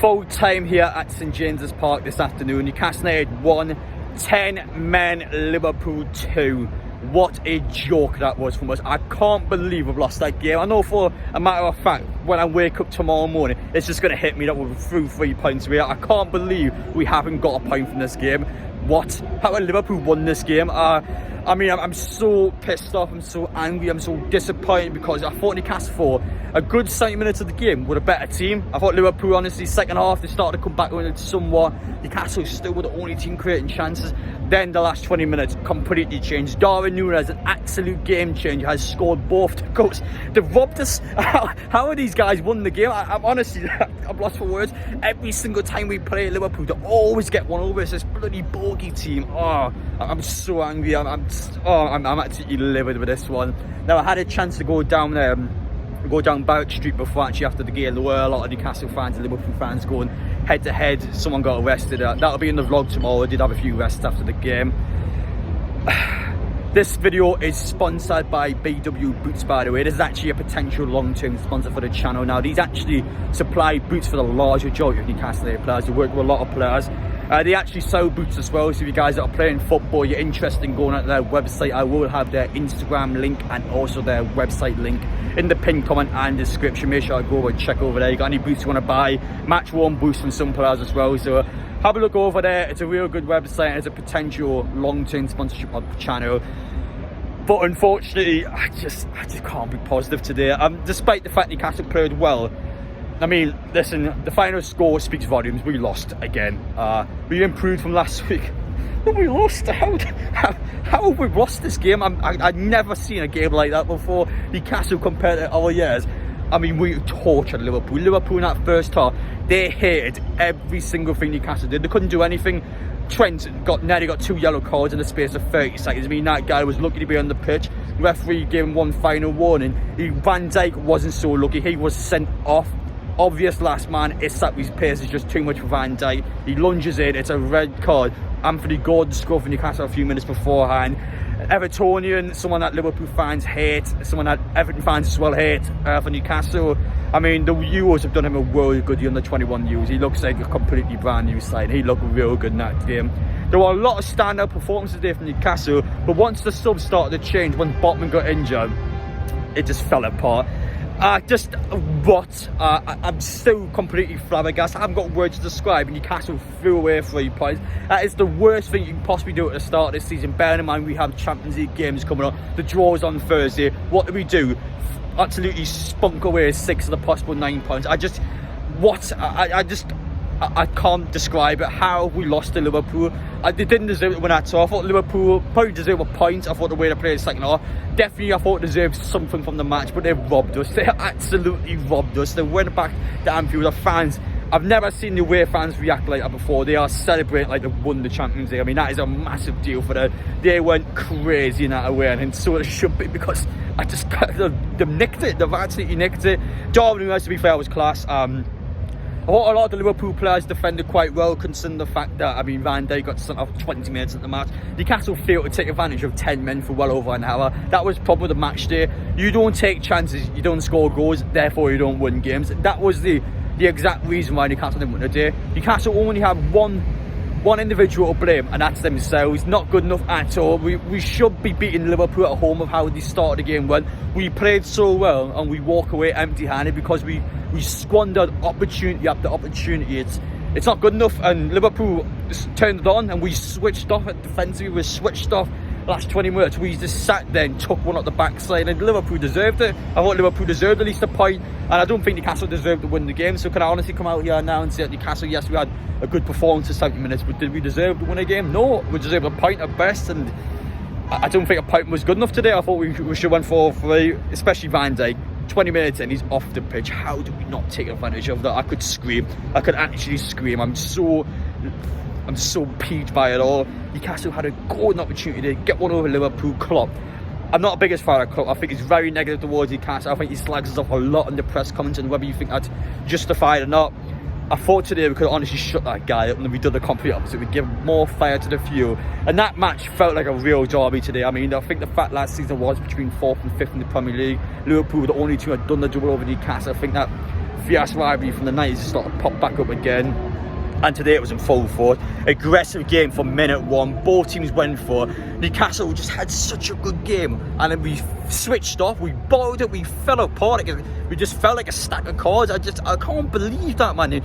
Full time here at St James's Park this afternoon. Newcastle United 1, 10 men, Liverpool 2. What a joke that was from us. I can't believe we've lost that game. I know for a matter of fact, when I wake up tomorrow morning, it's just going to hit me that we're through 3 points away. I can't believe we haven't got a point from this game. What? How have Liverpool won this game? I mean, I'm so pissed off, I'm so angry, I'm so disappointed because I thought Newcastle for a good 70 minutes of the game were a better team. I thought Liverpool, honestly, second half, they started to come back with it somewhat. Newcastle still were the only team creating chances. Then the last 20 minutes completely changed. Darwin Núñez, an absolute game changer, has scored both the goals. They've robbed us. How are these guys won the game? I'm honestly, I'm lost for words. Every single time we play Liverpool, they always get one over. It's this bloody bogey team. Oh, I'm so angry. I'm absolutely livid with this one. Now, I had a chance to go down Barrack Street before, actually, after the game. There were a lot of Newcastle fans and Liverpool fans going head to head. Someone got arrested. That'll be in the vlog tomorrow. I did have a few arrests after the game. This video is sponsored by BW Boots, by the way. This is actually a potential long-term sponsor for the channel. Now, these actually supply boots for the large majority of Newcastle United players. They work with a lot of players. They actually sell boots as well, so if you guys that are playing football, you're interested in going out to their website, I will have their Instagram link and also their website link in the pinned comment and description. Make sure I go over and check over there. You got any boots you want to buy, match worn boots from some players as well, so have a look over there. It's a real good website. It's a potential long-term sponsorship of the channel. But unfortunately, I just can't be positive today. Despite the fact Newcastle played well, I mean, listen, the final score speaks volumes. We lost again. We improved from last week, but we lost. How have we lost this game? I've never seen a game like that before. Newcastle compared to other years. I mean, we tortured Liverpool. Liverpool in that first half, they hated every single thing Newcastle did. They couldn't do anything. Trent nearly got 2 yellow cards in the space of 30 seconds. I mean, that guy was lucky to be on the pitch. The referee gave him one final warning. Van Dijk wasn't so lucky. He was sent off. Obvious last man. Isaac's pace is just too much for Van Dijk. He lunges in. It's a red card. Anthony Gordon scored for Newcastle a few minutes beforehand. Evertonian, someone that Liverpool fans hate, someone that Everton fans as well hate for Newcastle. I mean, the Euros have done him a world good, the under-21 Euros. He looks like a completely brand new side. He looked real good in that game. There were a lot of standout performances there from Newcastle, but once the subs started to change, when Botman got injured, it just fell apart. I'm still completely flabbergasted. I haven't got words to describe. Newcastle threw away 3 points. That is the worst thing you can possibly do at the start of this season. Bearing in mind we have Champions League games coming up. The draw's on Thursday. What do? Absolutely spunk away 6 of the possible 9 points. I can't describe it. How we lost to Liverpool. They didn't deserve to win at all. I thought Liverpool probably deserved a point. I thought the way they played the second half, definitely I thought deserved something from the match, but they robbed us. They absolutely robbed us. They went back to Anfield. The fans, I've never seen the way fans react like that before. They are celebrating like they've won the Champions League. I mean, that is a massive deal for them. They went crazy in that away, and so it should be, because they've nicked it. They've absolutely nicked it. Darwin Núñez, to be fair, was class. I thought a lot of the Liverpool players defended quite well, considering the fact that, I mean, Van Dijk got sent off 20 minutes at the match. Newcastle failed to take advantage of 10 men for well over an hour. That was probably the match day. You don't take chances, you don't score goals, therefore you don't win games. That was the exact reason why Newcastle didn't win today. Newcastle only had one individual to blame, and that's themselves. Not good enough at all. We should be beating Liverpool at home of how they started the game when we played so well, and we walk away empty-handed because we squandered opportunity after opportunity. It's not good enough, and Liverpool just turned it on, and we switched off at defensively. We switched off last 20 minutes. We just sat there and took one at the backside, and Liverpool deserved it. I thought Liverpool deserved at least a point, and I don't think Newcastle deserved to win the game. So can I honestly come out here now and say that Newcastle, yes, we had a good performance for 70 minutes, but did we deserve to win a game? No, we deserved a point at best, and I don't think a point was good enough today. I thought we should have won 4-3, especially Van Dijk. 20 minutes in, he's off the pitch. How do we not take advantage of that? I could scream. I could actually scream. I'm so peeved by it all. Newcastle had a golden opportunity to get one over Liverpool. Klopp, I'm not the biggest fan of Klopp. I think he's very negative towards Newcastle. I think he slags us off a lot in the press comments, and whether you think that's justified or not, I thought today we could honestly shut that guy up, and we did the complete opposite. We give more fire to the fuel, and that match felt like a real derby today. I mean, I think the fact last season was between 4th and 5th in the Premier League. Liverpool were the only team that had done the double over Newcastle. I think that fierce rivalry from the 90s has started to pop back up again. And today it was in full force. Aggressive game from minute one. Both teams went for it. Newcastle just had such a good game. And then we switched off. We bowled it. We fell apart. We just felt like a stack of cards. I can't believe that, man.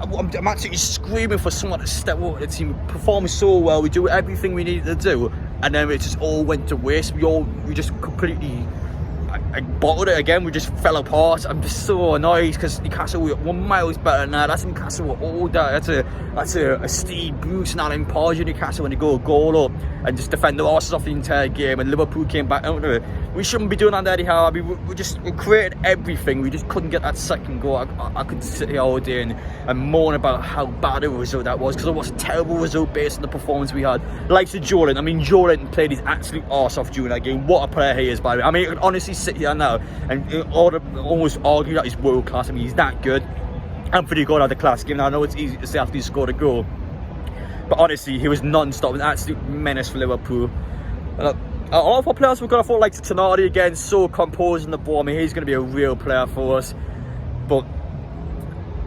I'm actually screaming for someone to step up. The team performed so well. We do everything we needed to do. And then it just all went to waste. We just completely... I bottled it again. We just fell apart. I'm just so annoyed because Newcastle were 1 mile better than that. That's Newcastle were older. That's a Steve Bruce and Alan Pardew Newcastle when they go a goal up and just defend the horses off the entire game. And Liverpool came back out of it. We shouldn't be doing that, Eddie Howe. We created everything. We just couldn't get that second goal. I could sit here all day and moan about how bad a result that was, because it was a terrible result based on the performance we had. Like to Jordan. I mean, Jordan played his absolute arse off during that game. What a player he is, by the way. I mean, I can honestly sit here now and almost argue that he's world class. I mean, he's that good. Anthony Gordon had a class game. Now, I know it's easy to say after he scored a goal, but honestly, he was non-stop, an absolute menace for Liverpool. All of our players, we've got to fall like Tonali again, so composed in the ball. I mean, he's going to be a real player for us. But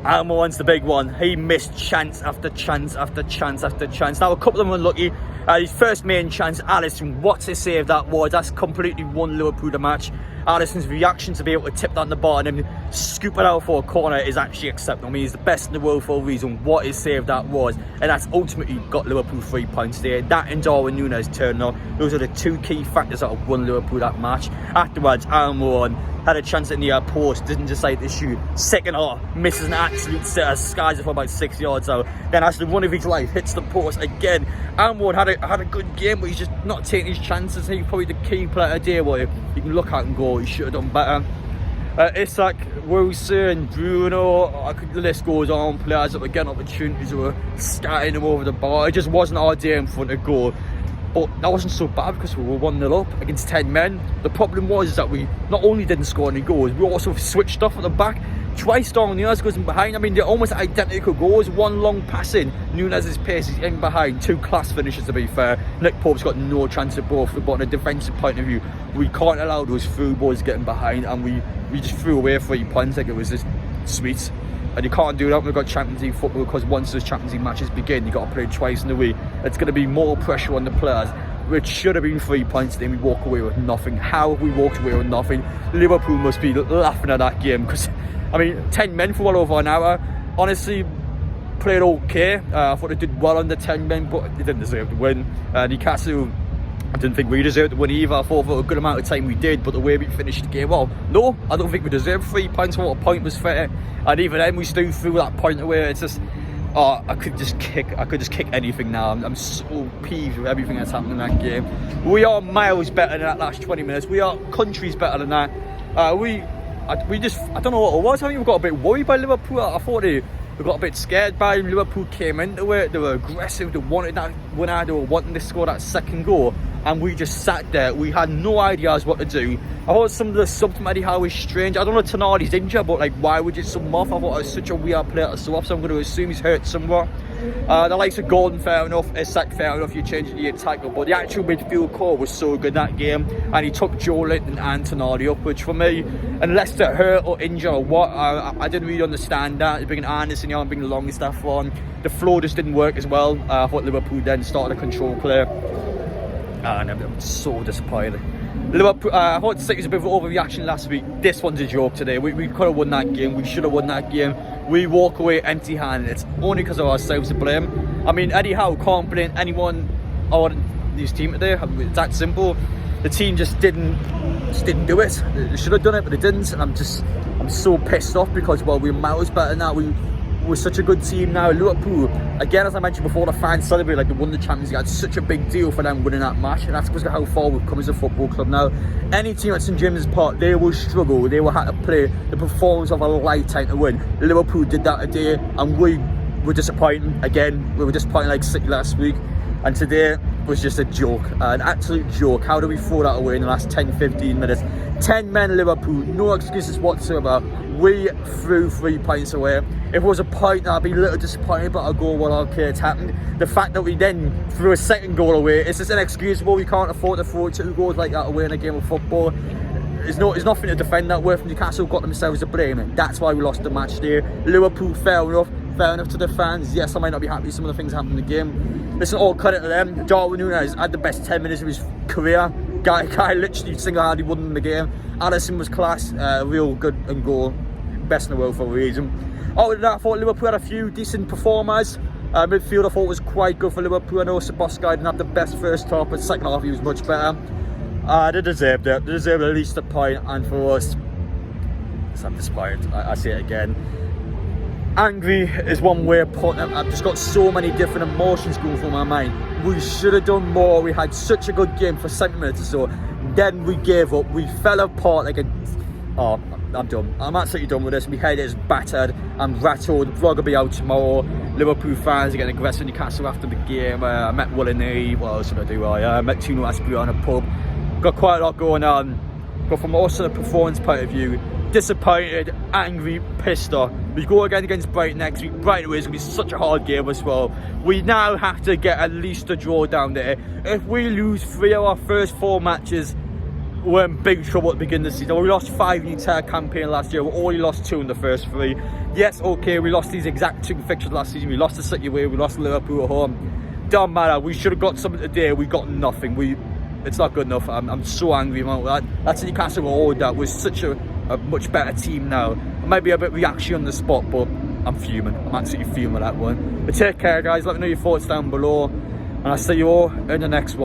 Almiron's the big one. He missed chance after chance after chance after chance. Now, a couple of them unlucky. His first main chance, Alisson, what a save that was. That's completely won Liverpool the match. Alisson's reaction to be able to tip that on the bar and then scoop it out for a corner is actually acceptable. I mean, he's the best in the world for a reason. What a save that was. And that's ultimately got Liverpool 3 points there. That and Darwin Núñez turning up. Those are the two key factors that have won Liverpool that match. Afterwards, Almiron had a chance at the post, didn't decide to shoot. Second half, misses an absolute sitter, skies it for about 6 yards out. Then has the run of his life, hits the post again. Almiron had a good game, but he's just not taking his chances. He's probably the key player today where you can look at and go, he should have done better. Isak, Wilson, Bruno, the list goes on. Players that were getting opportunities, who were scatting them over the bar. It just wasn't our day in front of goal. But that wasn't so bad because we were 1-0 up against 10 men. The problem was that we not only didn't score any goals, we also switched off at the back. Twice Darwin Núñez goes in behind. I mean, they're almost identical goals. One long pass in, Núñez's pace is in behind. Two class finishes, to be fair. Nick Pope's got no chance of both. But on a defensive point of view, we can't allow those through balls getting behind. And we just threw away 3 points like it was just sweet. And you can't do that when we've got Champions League football, because once those Champions League matches begin, you've got to play twice in a week. It's going to be more pressure on the players, which should have been 3 points. Then we walk away with nothing. How have we walked away with nothing? Liverpool must be laughing at that game, because, I mean, 10 men for well over an hour. Honestly, played okay. I thought they did well under 10 men, but they didn't deserve to win. Newcastle, I didn't think we deserved to win either. I thought for a good amount of time we did, but the way we finished the game, well, no, I don't think we deserved 3 points. What a point was fair. And even then, we still threw that point away. It's just, I could just kick anything now. I'm so peeved with everything that's happened in that game. We are miles better than that last 20 minutes. We are countries better than that. We just, I don't know what it was. I think we got a bit worried by Liverpool. I thought we got a bit scared by them. Liverpool came into it. They were aggressive. They wanted that winner. They were wanting to score that second goal. And we just sat there. We had no ideas what to do. I thought some of the subs from Eddie Howe was strange. I don't know Tonali's injured, but like, why would you sub him off? I thought it was such a weird player to sub off, so I'm going to assume he's hurt somewhat. The likes of Gordon, fair enough. Isak, fair enough. You changed the tackle, but the actual midfield core was so good that game, and he took Joe Linton and Tonali up, which for me, unless they're hurt or injured or what, I didn't really understand that. Bringing Anderson on, bringing Longstaff on, the flow just didn't work as well. I thought Liverpool then started a control play. And I'm so disappointed. Liverpool, I thought City was a bit of an overreaction last week. This one's a joke today. We could have won that game. We should have won that game. We walk away empty-handed. It's only because of ourselves to blame. I mean, Eddie Howe can't blame anyone on his team today. It's that simple. The team just didn't do it. They should have done it, but they didn't. And I'm so pissed off because, well, we're miles better than that. We're such a good team now. Liverpool, again, as I mentioned before, the fans celebrate like they won the Champions League. It's such a big deal for them winning that match, and that's because of how far we've come as a football club now. Any team at St James's Park, they will struggle. They will have to play the performance of a lifetime to win. Liverpool did that today, and we were disappointing. Again, we were disappointing like City last week, and today was just a joke, an absolute joke. How do we throw that away in the last 10-15 minutes? 10 men Liverpool, no excuses whatsoever. We threw 3 points away. If it was a point, I'd be a little disappointed, but I'll go, well, okay, it's happened. The fact that we then threw a second goal away, it's just inexcusable. We can't afford to throw 2 goals like that away in a game of football. there's nothing to defend that with. Newcastle got themselves to blame, and that's why we lost the match there. Liverpool, fair enough to the fans. Yes, I might not be happy with some of the things that happened in the game. Listen, all credit to them. Darwin Núñez had the best 10 minutes of his career. Guy literally single-handedly won the game. Alisson was class, real good and goal. Best in the world for a reason. Other than that, I thought Liverpool had a few decent performers. Midfield I thought was quite good for Liverpool. I know Substitutions didn't have the best first half, but second half he was much better. They deserved it. They deserved at least a point, and for us, I'm disappointed. I say it again. Angry is one way of putting it. I've just got so many different emotions going through my mind. We should have done more. We had such a good game for 70 minutes or so. Then we gave up. We fell apart like a... Oh, I'm done. I'm absolutely done with this. My head is battered. I'm rattled. The vlog will be out tomorrow. Liverpool fans are getting aggressive in Newcastle after the game. I met Willie. What else did I do? I met Tino Asprey on a pub. Got quite a lot going on. But from also the performance point of view, disappointed, angry, pissed off. We go again against Brighton next week. Brighton is going to be such a hard game as well. We now have to get at least a draw down there. If we lose 3 of our first 4 matches, we're in big trouble at the beginning of the season. We lost 5 in the entire campaign last year. We only lost 2 in the first 3. Yes, okay, we lost these exact 2 fixtures last season. We lost to City away, we lost to Liverpool at home. Don't matter, we should have got something today. We got nothing. It's not good enough. I'm so angry about that. That's Newcastle all that was such a much better team now. It might be a bit reaction on the spot, but I'm fuming. I'm absolutely fuming with that one. But take care, guys. Let me know your thoughts down below, and I'll see you all in the next one.